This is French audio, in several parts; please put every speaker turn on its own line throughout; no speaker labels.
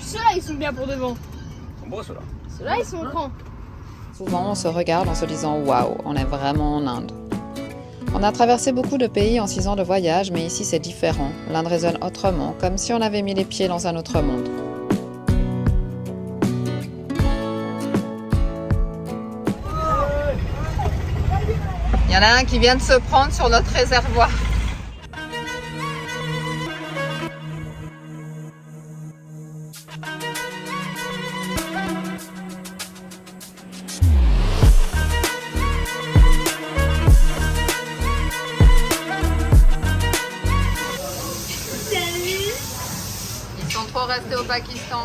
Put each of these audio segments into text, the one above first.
Ceux-là, ils sont bien pour devant.
Ils sont beaux ceux-là.
Ceux-là, ils sont grands.
Souvent, on se regarde en se disant « Waouh, on est vraiment en Inde ». On a traversé beaucoup de pays en 6 ans de voyage, mais ici c'est différent. L'Inde résonne autrement, comme si on avait mis les pieds dans un autre monde. Il y en a un qui vient de se prendre sur notre réservoir. Ils sont trop restés au Pakistan.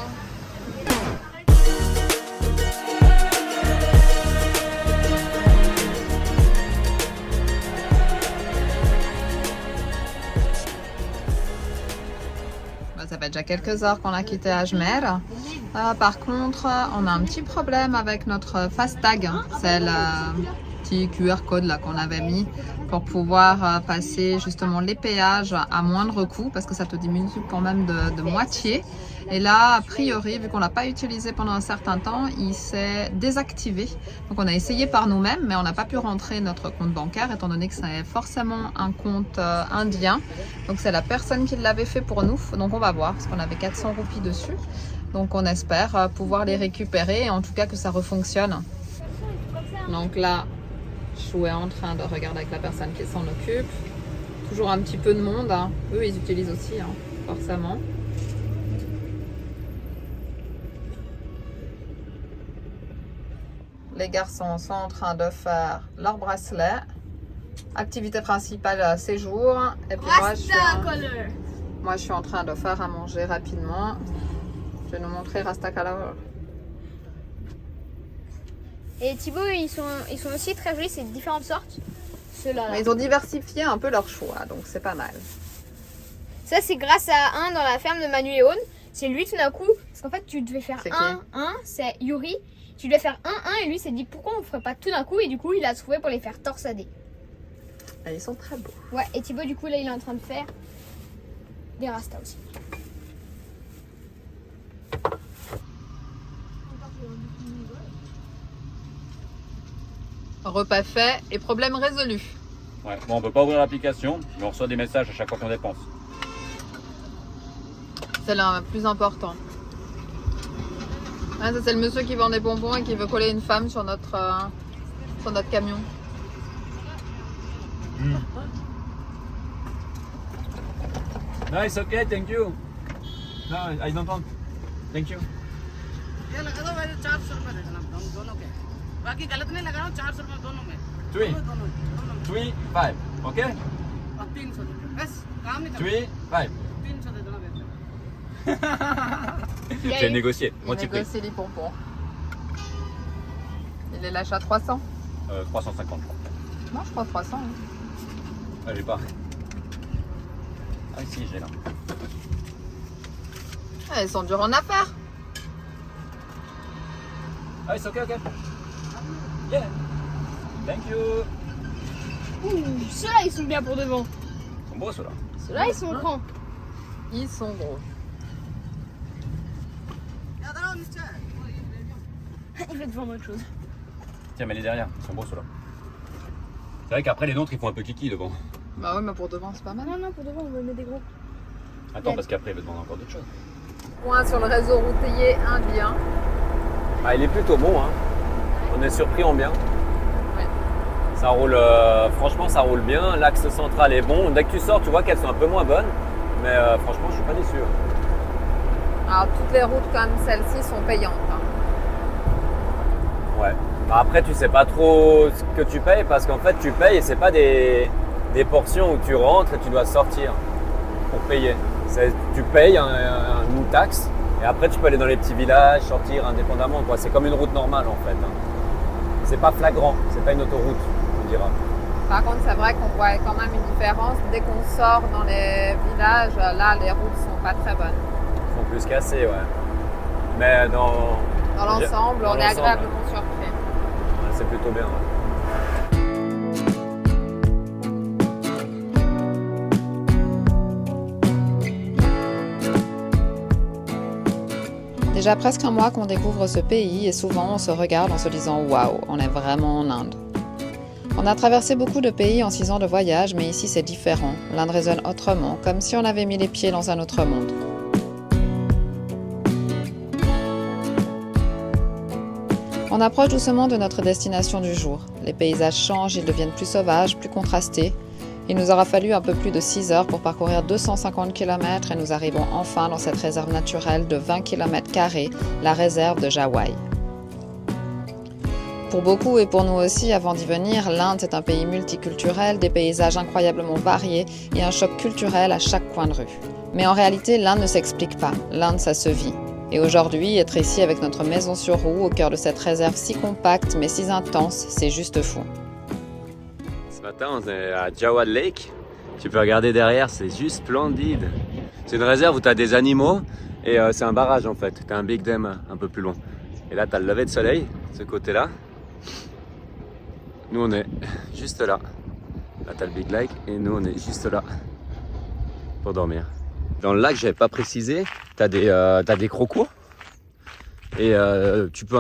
Ça fait déjà quelques heures qu'on a quitté Ajmer. Par contre, on a un petit problème avec notre FASTag. C'est le petit QR code là qu'on avait mis pour pouvoir passer justement les péages à moindre coût parce que ça te diminue quand même de moitié. Et là, a priori, vu qu'on l'a pas utilisé pendant un certain temps, il s'est désactivé. Donc on a essayé par nous-mêmes, mais on n'a pas pu rentrer notre compte bancaire étant donné que c'est forcément un compte indien. Donc c'est la personne qui l'avait fait pour nous. Donc on va voir, parce qu'on avait 400 roupies dessus. Donc on espère pouvoir les récupérer et en tout cas que ça refonctionne. Donc là, Chou est en train de regarder avec la personne qui s'en occupe. Toujours un petit peu de monde. Hein. Eux, ils utilisent aussi, hein, forcément. Les garçons sont en train de faire leur bracelet. Activité principale, séjour. Et puis moi, je suis en train de faire à manger rapidement. Je vais nous montrer Rasta Color.
Et Thibaut, ils sont aussi très jolis, c'est différentes sortes. Ceux-là.
Ils ont diversifié un peu leur choix, donc c'est pas mal.
Ça, c'est grâce à un dans la ferme de Manu Léon. C'est lui tout d'un coup, parce qu'en fait, tu devais faire
C'est
un, c'est Yuri. Tu devais faire un, et lui s'est dit pourquoi on ne ferait pas tout d'un coup, et du coup, il a trouvé pour les faire torsader.
Et ils sont très beaux.
Ouais, et Thibaut, du coup, là, il est en train de faire des rastas aussi.
Repas fait et problème résolu.
Ouais, bon, on peut pas ouvrir l'application, mais on reçoit des messages à chaque fois qu'on dépense.
C'est le plus important. Ah, ça, c'est le monsieur qui vend des bonbons et qui veut coller une femme sur notre camion.
No, it's okay, thank you. No, I don't want. Thank you.
ये लगा दो भाई 400 रुपए दे देना दोनों के बाकी गलत नहीं लगा रहा हूँ 400 रुपए दोनों में
Three,
दोनों में
3, 5, okay?
और 300 बस काम नहीं
3, 5.
300 दे देना बेहतर
J'ai négocié,
Il
moitié prix.
négocie les bonbons. Il est lâché à 300.
350, je crois.
Non, je crois 300. Hein.
Ah, j'ai pas. Ah, si, j'ai là.
Ah, ils sont durs en affaires.
Ah, it's okay, okay. Yeah. Thank you.
Ceux-là, ils sont bien pour devant.
Ils sont beaux ceux-là.
Ceux-là, ils sont grands.
Ils sont gros.
Il va te vendre autre chose.
Tiens, mais les derrière, ils sont beaux ceux-là. C'est vrai qu'après les nôtres ils font un peu kiki devant.
Bah oui, mais pour devant, c'est pas mal.
Non, pour devant, on va mettre des gros.
Attends, parce qu'après il va demander encore d'autres choses.
Point sur le réseau routier indien.
Ah, il est plutôt bon, hein. On est surpris en bien.
Ouais.
Ça roule, franchement, ça roule bien. L'axe central est bon. Dès que tu sors, tu vois qu'elles sont un peu moins bonnes. Mais franchement, je suis pas déçu.
Alors, toutes les routes comme celle-ci sont payantes. Hein.
Ouais. Bah, après, tu sais pas trop ce que tu payes parce qu'en fait, tu payes et c'est pas des portions où tu rentres et tu dois sortir pour payer. Tu payes une taxe et après, tu peux aller dans les petits villages, sortir indépendamment, quoi. C'est comme une route normale en fait. Hein. C'est pas flagrant, c'est pas une autoroute, on dira.
Par contre, c'est vrai qu'on voit quand même une différence. Dès qu'on sort dans les villages, là, les routes sont pas très bonnes.
Ils sont plus cassés, ouais. Mais
Dans l'ensemble, on est agréablement surpris.
Ouais, c'est plutôt bien. Ouais.
Déjà presque un mois qu'on découvre ce pays et souvent on se regarde en se disant « Waouh, on est vraiment en Inde ». On a traversé beaucoup de pays en 6 ans de voyage, mais ici c'est différent. L'Inde résonne autrement, comme si on avait mis les pieds dans un autre monde. On approche doucement de notre destination du jour. Les paysages changent, ils deviennent plus sauvages, plus contrastés. Il nous aura fallu un peu plus de 6 heures pour parcourir 250 km et nous arrivons enfin dans cette réserve naturelle de 20 km², la réserve de Jawai. Pour beaucoup et pour nous aussi, avant d'y venir, l'Inde c'est un pays multiculturel, des paysages incroyablement variés et un choc culturel à chaque coin de rue. Mais en réalité, l'Inde ne s'explique pas, l'Inde ça se vit. Et aujourd'hui, être ici avec notre maison sur roue au cœur de cette réserve si compacte mais si intense, c'est juste fou.
Ce matin, on est à Jawad Lake. Tu peux regarder derrière, c'est juste splendide. C'est une réserve où tu as des animaux et c'est un barrage en fait. Tu as un Big Dam un peu plus loin. Et là, tu as le lever de soleil, ce côté-là. Nous, on est juste là. Là, tu as le Big Lake et nous, on est juste là pour dormir. Dans le lac, je n'avais pas précisé, tu as des crocos. Et tu peux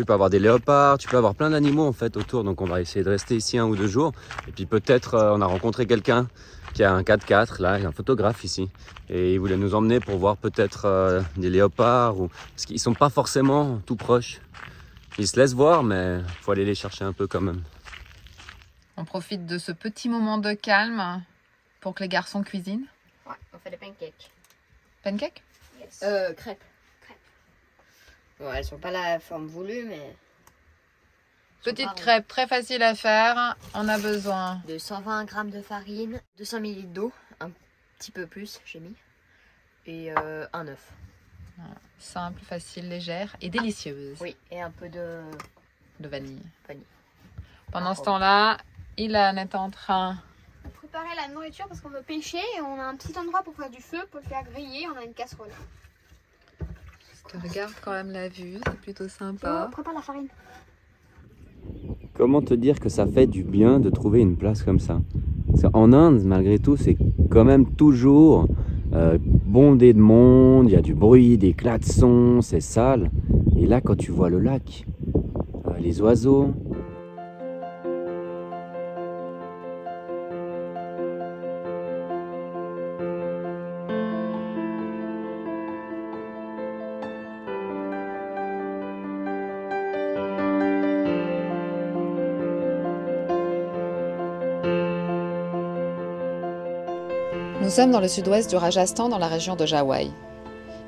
avoir des léopards, tu peux avoir plein d'animaux en fait autour. Donc on va essayer de rester ici 1 ou 2 jours. Et puis peut-être on a rencontré quelqu'un qui a un 4x4, là, il y a un photographe ici. Et il voulait nous emmener pour voir peut-être des léopards. Parce qu'ils ne sont pas forcément tout proches. Ils se laissent voir, mais il faut aller les chercher un peu quand même.
On profite de ce petit moment de calme pour que les garçons cuisinent.
Ouais, on fait des pancakes.
Pancakes?
Yes. Crêpes.
Bon, elles sont pas la forme voulue, mais
Petite crêpe très facile à faire. On a besoin
de 120 g de farine, 200 ml d'eau, un petit peu plus, j'ai mis, et un œuf.
simple, facile, légère et délicieuse.
Oui, et un peu
de vanille.
vanille.
Pendant ce temps-là, Ilan est en train
Préparer la nourriture parce qu'on veut pêcher et on a un petit endroit pour faire du feu, pour le faire griller. On a une casserole.
Tu regardes quand même la vue, c'est plutôt
Oh,
sympa.
prépare la farine.
Comment te dire que ça fait du bien de trouver une place comme ça? En Inde, malgré tout, c'est quand même toujours bondé de monde, il y a du bruit, des klaxons, c'est sale. Et là, quand tu vois le lac, les oiseaux...
Nous sommes dans le sud-ouest du Rajasthan, dans la région de Jawai.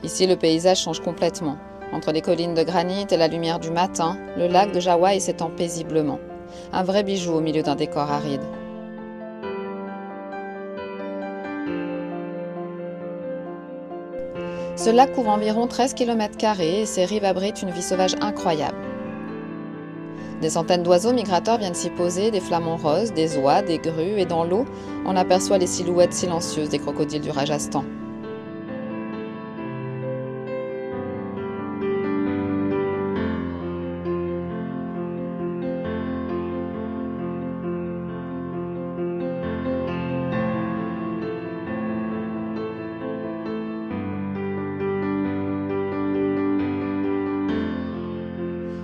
Ici, le paysage change complètement. Entre les collines de granit et la lumière du matin, le lac de Jawai s'étend paisiblement. Un vrai bijou au milieu d'un décor aride. Ce lac couvre environ 13 km² et ses rives abritent une vie sauvage incroyable. Des centaines d'oiseaux migrateurs viennent s'y poser, des flamants roses, des oies, des grues, et dans l'eau, on aperçoit les silhouettes silencieuses des crocodiles du Rajasthan.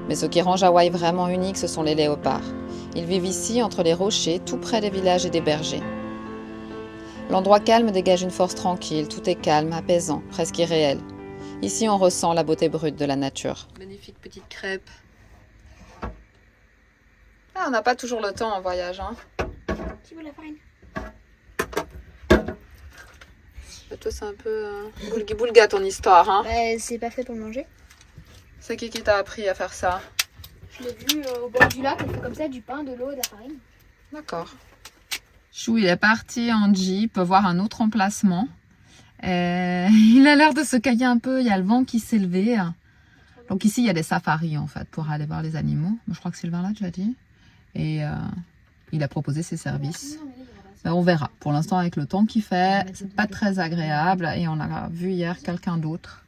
Mais ce qui rend Jawai vraiment unique, ce sont les léopards. Ils vivent ici, entre les rochers, tout près des villages et des bergers. L'endroit calme dégage une force tranquille, tout est calme, apaisant, presque irréel. Ici, on ressent la beauté brute de la nature. Magnifique petite crêpe. Ah, on n'a pas toujours le temps en voyage, hein.
Tu veux la farine?
Toi, c'est un peu boulga ton histoire, hein.
Bah, c'est pas fait pour manger.
C'est qui t'a appris à faire ça?
Je l'ai vu au bord du lac, on fait comme ça, du pain, de l'eau, de la farine.
D'accord. Chou, il est parti en jeep voir un autre emplacement. Il a l'air de se cailler un peu, il y a le vent qui s'est levé. Donc ici, il y a des safaris en fait, pour aller voir les animaux. Je crois que Sylvain l'a déjà dit. Et il a proposé ses services. Ben, on verra. Pour l'instant, avec le temps qu'il fait, c'est pas très agréable. Et on a vu hier quelqu'un d'autre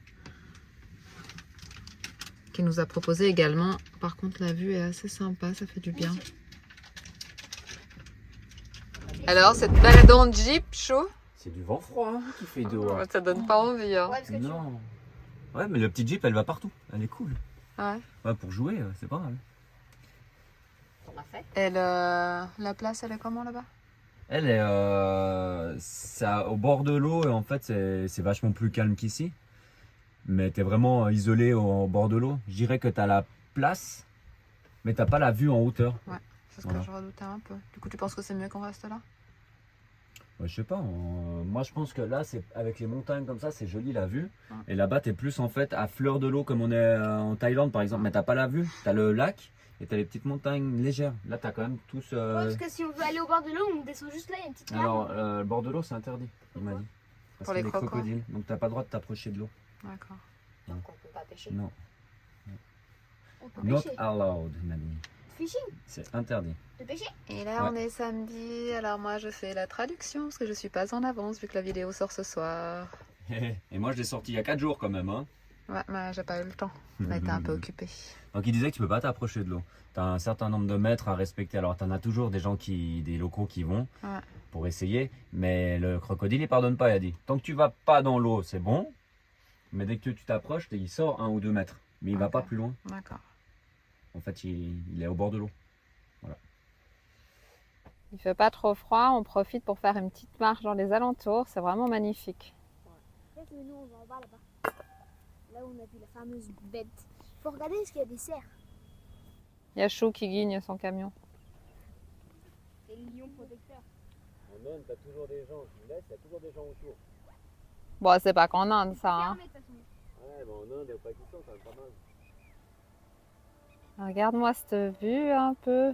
qui nous a proposé également. Par contre, la vue est assez sympa, ça fait du bien. Alors, cette balade en jeep, chaud?
C'est du vent froid qui fait dos.
Ça donne pas envie. Hein.
Ouais, parce que
Non. Ouais, mais le petit Jeep, elle va partout. Elle est cool.
Ouais.
Ouais, pour jouer, c'est pas mal.
On l'a fait.
Et la place, elle est comment là-bas?
Elle est au bord de l'eau et en fait, c'est vachement plus calme qu'ici. Mais t'es vraiment isolé au bord de l'eau. Je dirais que t'as la place, mais t'as pas la vue en hauteur.
Ouais, c'est ce
Voilà.
que je redoutais un peu. Du coup, tu penses que c'est mieux qu'on reste là?
Ouais, je sais pas, moi je pense que là, c'est avec les montagnes comme ça, c'est joli la vue.
Ouais.
Et là-bas, t'es plus en fait à fleur de l'eau comme on est en Thaïlande par exemple. Mais t'as pas la vue, t'as le lac et t'as les petites montagnes légères. Là, t'as quand même tous.
Ouais, parce que si on veut aller au bord de l'eau, on descend juste là, il y a une petite cave.
Alors, le bord de l'eau, c'est interdit, il m'a dit. Parce
Pour
qu'il y a
les
des
crocos.
crocodiles. Donc t'as pas le droit de t'approcher de l'eau.
D'accord.
Donc on peut pas pêcher.
Non.
On peut
Not
pêcher.
allowed, il m'a dit.
Fishing,
C'est interdit.
de pêcher.
Et là,
Ouais.
on est samedi. Alors moi, je fais la traduction parce que je suis pas en avance vu que la vidéo sort ce soir.
Et moi, je l'ai sorti il y a 4 jours quand même. Hein.
Ouais, mais j'ai pas eu le temps. On a été un peu occupés.
Donc il disait que tu peux pas t'approcher de l'eau. Tu as un certain nombre de mètres à respecter. Alors tu en as toujours des des locaux qui vont
Ouais.
pour essayer. Mais le crocodile, il pardonne pas, il a dit. Tant que tu vas pas dans l'eau, c'est bon. Mais dès que tu t'approches, il sort 1 ou 2 mètres. Mais il va
Ok.
pas plus loin.
D'accord.
En fait, il est au bord de l'eau.
Il fait pas trop froid. On profite pour faire une petite marche dans les alentours. C'est vraiment magnifique.
Peut-être que nous, on va en bas là-bas. Là où on a vu la fameuse bête. Il faut regarder parce qu'il y a des cerfs.
Il y a Chou qui guigne son camion.
C'est le lion protecteur.
En Inde, tu as toujours des gens qui laissent, il y a toujours des gens autour.
Bon, c'est pas qu'en Inde, ça. Hein.
Fermé, de toute façon.
Ouais, mais en Inde et au Pakistan, c'est pas mal.
Regarde-moi cette vue un peu.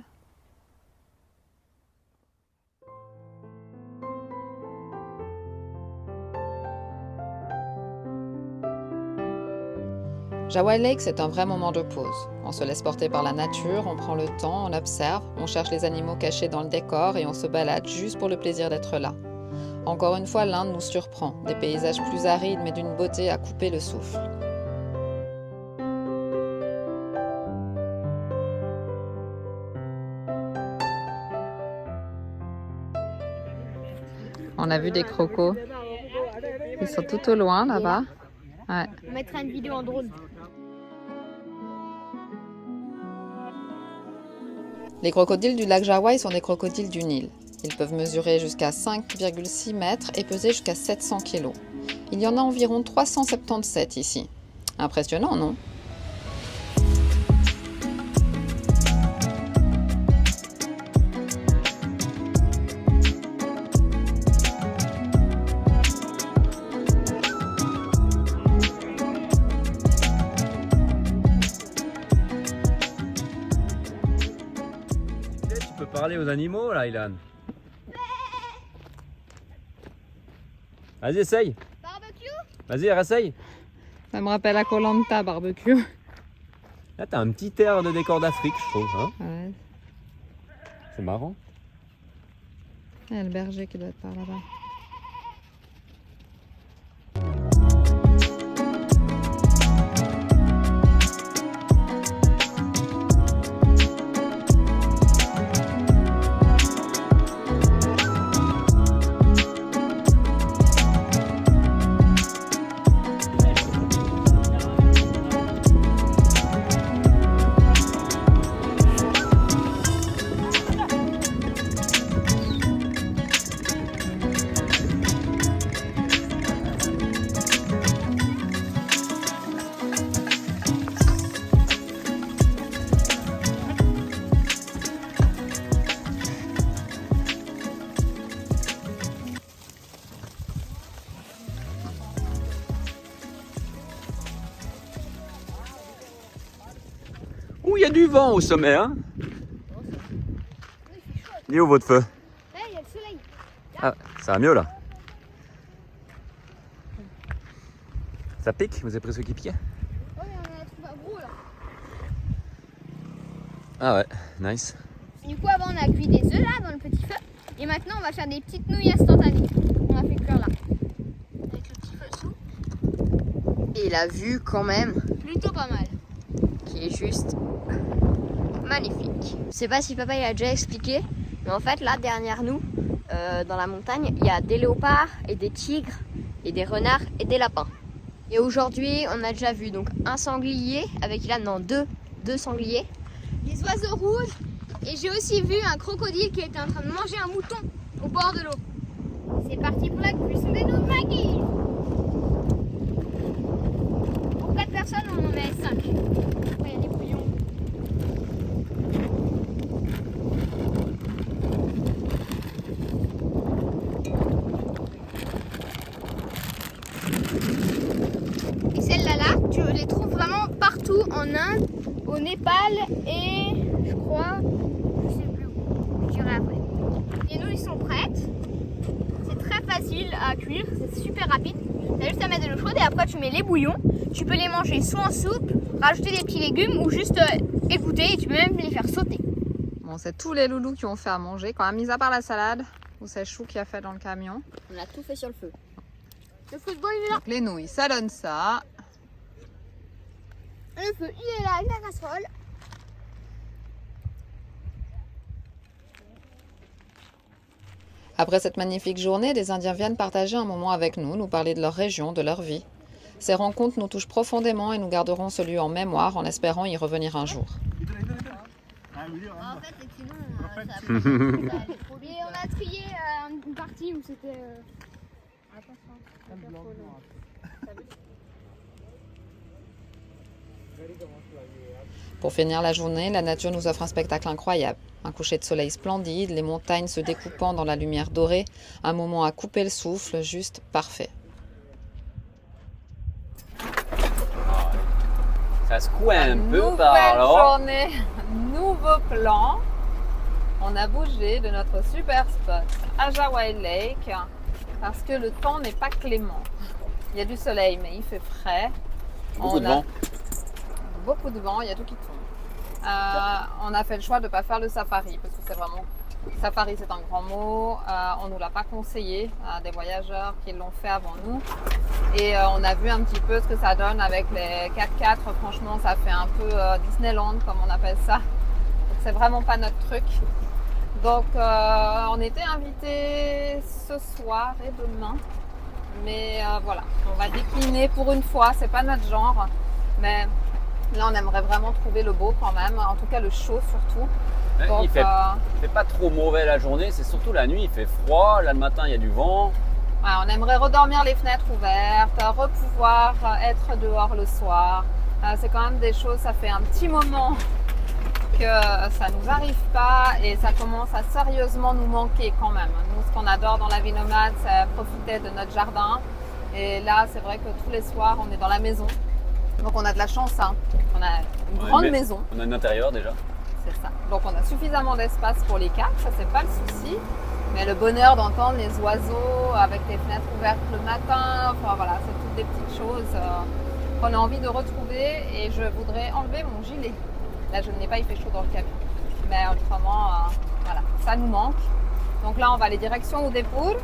Jawai Lake, c'est un vrai moment de pause. On se laisse porter par la nature, on prend le temps, on observe, on cherche les animaux cachés dans le décor et on se balade juste pour le plaisir d'être là. Encore une fois, l'Inde nous surprend. Des paysages plus arides mais d'une beauté à couper le souffle. On a vu des crocos. Ils sont tout au loin là-bas. Ouais.
On mettra une vidéo en drone.
Les crocodiles du lac Jawai sont des crocodiles du Nil. Ils peuvent mesurer jusqu'à 5,6 mètres et peser jusqu'à 700 kg. Il y en a environ 377 ici. Impressionnant, non ?
Tu peux parler aux animaux là, Ilan. Vas-y, essaye.
Barbecue.
Vas-y, essaye.
Ça me rappelle à Koh Lanta barbecue.
Là, t'as un petit air de décor d'Afrique, je trouve. Hein,
Ouais.
c'est marrant.
Il y a le berger qui doit être par là-bas.
Ouh, il y a du vent au sommet, hein. Il est où votre feu?
Là, il y a le soleil.
Ah, ça va mieux là. Ça pique? Vous avez pris ceux qui piquaient?
Oh, mais on en a trouvé un gros là.
Ah ouais, nice.
Du coup, avant, on a cuit des œufs là dans le petit feu. Et maintenant, on va faire des petites nouilles instantanées. On a fait cuire là. Avec le petit feu dessous.
Et la vue quand même,
Plutôt pas mal.
qui est juste magnifique. Je sais pas si papa il a déjà expliqué, mais en fait là derrière nous, dans la montagne, il y a des léopards et des tigres et des renards et des lapins.
Et aujourd'hui, on a déjà vu donc un sanglier avec deux sangliers, des oiseaux rouges, et j'ai aussi vu un crocodile qui était en train de manger un mouton au bord de l'eau. C'est parti pour la cuisson des noix de Maggie. Pour 4 personnes, on en met 5. Après, il y a des bouillons. Et celles-là, tu les trouves vraiment partout en Inde, au Népal et je crois, je sais plus où, je dirai après. Les nouilles sont prêtes. C'est très facile à cuire, c'est super rapide. T'as juste à mettre de l'eau chaude et après tu mets les bouillons. Tu peux les manger soit en soupe, rajouter des petits légumes ou juste égoutter et tu peux même les faire sauter.
Bon, c'est tous les loulous qui ont fait à manger, quand même, mis à part la salade ou c'est Chou qui a fait dans le camion.
On a tout fait sur le feu.
Le football il est là.
Donc les nouilles, ça donne ça.
Le feu il est là avec la casserole.
Après cette magnifique journée, des Indiens viennent partager un moment avec nous, nous parler de leur région, de leur vie. Ces rencontres nous touchent profondément et nous garderons ce lieu en mémoire en espérant y revenir un jour.
En fait, sinon, ça allait trop bien. Et on a trié une partie où c'était.
Pour finir la journée, la nature nous offre un spectacle incroyable. Un coucher de soleil splendide, les montagnes se découpant dans la lumière dorée, un moment à couper le souffle, juste parfait.
Ça secoue un peu
Nouvelle
par là.
journée, nouveau plan. On a bougé de notre super spot à Jawai Lake parce que le temps n'est pas clément. Il y a du soleil, mais il fait frais.
Beaucoup de vent.
Beaucoup de vent, il y a tout qui tombe. On a fait le choix de ne pas faire le safari parce que c'est vraiment... Safari, c'est un grand mot. On ne nous l'a pas conseillé, des voyageurs qui l'ont fait avant nous. Et on a vu un petit peu ce que ça donne avec les 4x4. Franchement, ça fait un peu Disneyland, comme on appelle ça. Donc, c'est vraiment pas notre truc. Donc, on était invités ce soir et demain. Mais voilà, on va décliner pour une fois. C'est pas notre genre. Mais là, on aimerait vraiment trouver le beau quand même. En tout cas, le chaud surtout. Donc,
il fait pas trop mauvais la journée, c'est surtout la nuit, il fait froid, là le matin il y a du vent.
Ouais, on aimerait redormir les fenêtres ouvertes, repouvoir être dehors le soir. C'est quand même des choses, ça fait un petit moment que ça nous arrive pas et ça commence à sérieusement nous manquer quand même. Nous, ce qu'on adore dans la vie nomade, c'est profiter de notre jardin. Et là, c'est vrai que tous les soirs, on est dans la maison. Donc on a de la chance, hein. On a une grande maison.
On a un intérieur déjà.
C'est ça. Donc on a suffisamment d'espace pour les quatre, ça c'est pas le souci. Mais le bonheur d'entendre les oiseaux avec les fenêtres ouvertes le matin, enfin voilà, c'est toutes des petites choses qu'on a envie de retrouver. Et je voudrais enlever mon gilet. Là je n'ai pas, il fait chaud dans le camion. Mais autrement, voilà, ça nous manque. Donc là on va aller direction Udaipur.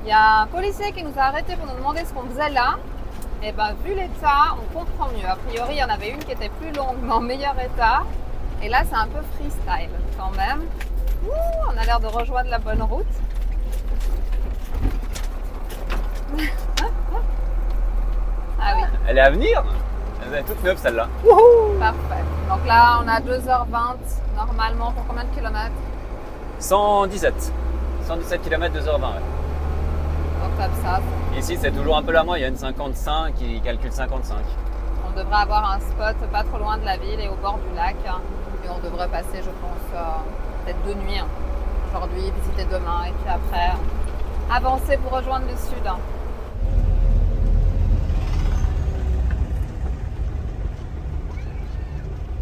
Il y a un policier qui nous a arrêtés pour nous demander ce qu'on faisait là. Et ben vu l'état, on comprend mieux. A priori, il y en avait une qui était plus longue mais en meilleur état. Et là, c'est un peu freestyle quand même. Ouh, on a l'air de rejoindre la bonne route. Ah oui.
Elle est à venir. Elle est toute neuve celle-là.
Parfait. Donc là, on a 2h20 normalement pour combien de kilomètres?
117. 117 km 2h20. Ouais.
Donc comme ça,
Ici c'est toujours un peu la moyenne, 55, qui calcule 55.
on devrait avoir un spot pas trop loin de la ville et au bord du lac. Et on devrait passer, je pense, peut-être 2 nuits. Aujourd'hui, visiter demain et puis après, avancer pour rejoindre le sud.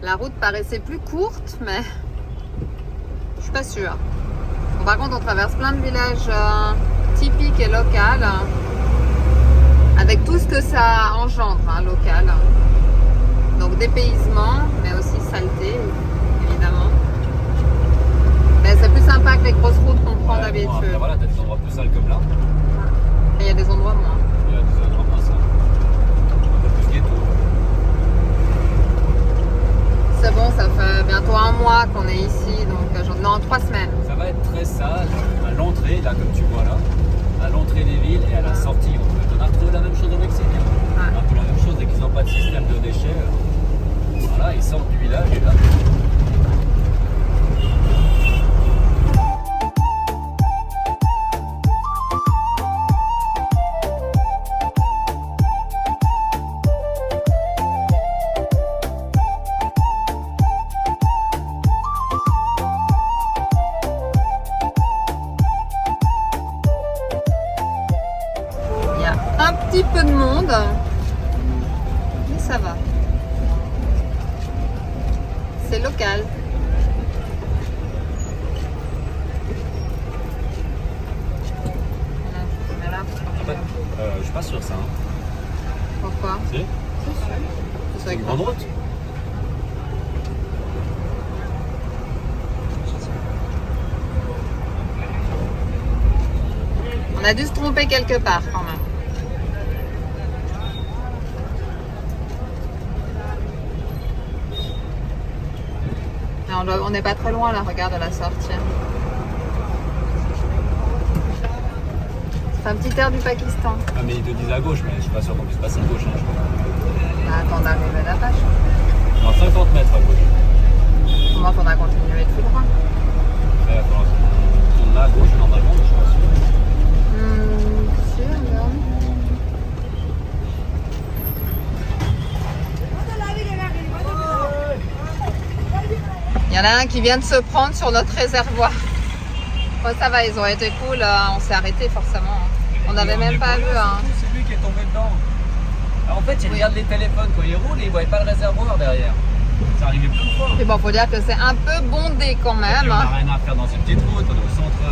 La route paraissait plus courte, mais je suis pas sûre. Bon, par contre, on traverse plein de villages typiques et locaux, avec tout ce que ça engendre, local. Donc dépaysement, mais aussi saleté, évidemment. Mais c'est plus sympa que les grosses routes qu'on prend d'habitude.
Après, voilà, t'as des endroits plus sales comme là.
Et il y a des endroits moins.
Il y a des endroits moins sales. Un peu plus ghetto.
C'est bon, ça fait bientôt 1 mois qu'on est ici, donc non, 3 semaines.
Ça va être très sale à l'entrée, là comme tu vois là, à l'entrée des villes et à la sortie. On a retrouvé la même chose au Mexique.
Un peu la même chose, dès qu'ils n'ont pas de système de déchets, voilà, ils sortent du village et là.
Il y a un petit peu de monde, mais ça va. C'est local. Voilà.
En fait, je suis pas sûr ça. Hein.
Pourquoi?
Si
C'est
C'est une
quoi?
grande route.
On a dû se tromper quelque part quand même. Mais on n'est pas très loin là, regarde à la sortie. C'est un petit air du Pakistan.
Ah mais ils te disent à gauche, mais je suis pas sûr qu'on puisse passer à gauche. Hein, je crois.
Bah, attends d'arriver là-bas.
Dans 50 mètres à gauche.
Comment on a continué tout droit?
Il va falloir qu'on tourne là à gauche normalement, mais je suis pas sûr.
Si, regarde. Il y en a un qui vient de se prendre sur notre réservoir. Bon, ça va, ils ont été cool. On s'est arrêté forcément. On n'avait même pas vu. Hein.
C'est lui qui est tombé dedans. Alors, en fait, il regarde les téléphones quand il roule et il ne voyait pas le réservoir derrière. Ça arrivait plein de fois.
Puis bon, faut dire que c'est un peu bondé quand
Et
même.
puis, on n'a rien à faire dans cette petite route, on est au centre.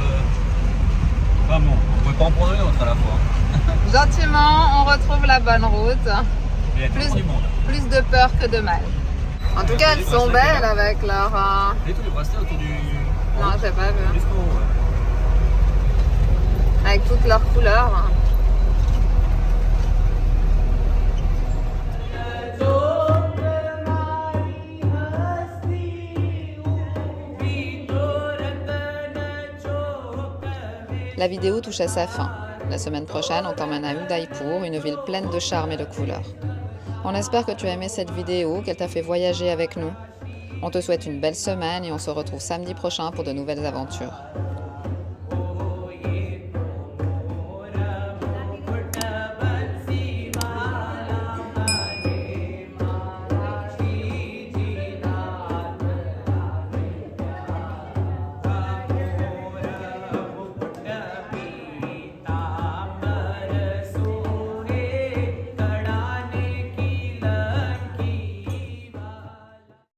Enfin bon, on ne pouvait pas en prendre une autre à la fois.
Gentiment, on retrouve la bonne route.
Il y a tellement du monde.
Plus de peur que de mal. En tout cas, elles sont belles avec leur...
Et tous les bracelets autour du.
Non, j'ai pas vu.
Jusqu'en haut, ouais.
Avec toutes leurs couleurs. La vidéo touche à sa fin. La semaine prochaine, on t'emmène à Udaipur, une ville pleine de charme et de couleurs. On espère que tu as aimé cette vidéo, qu'elle t'a fait voyager avec nous. On te souhaite une belle semaine et on se retrouve samedi prochain pour de nouvelles aventures.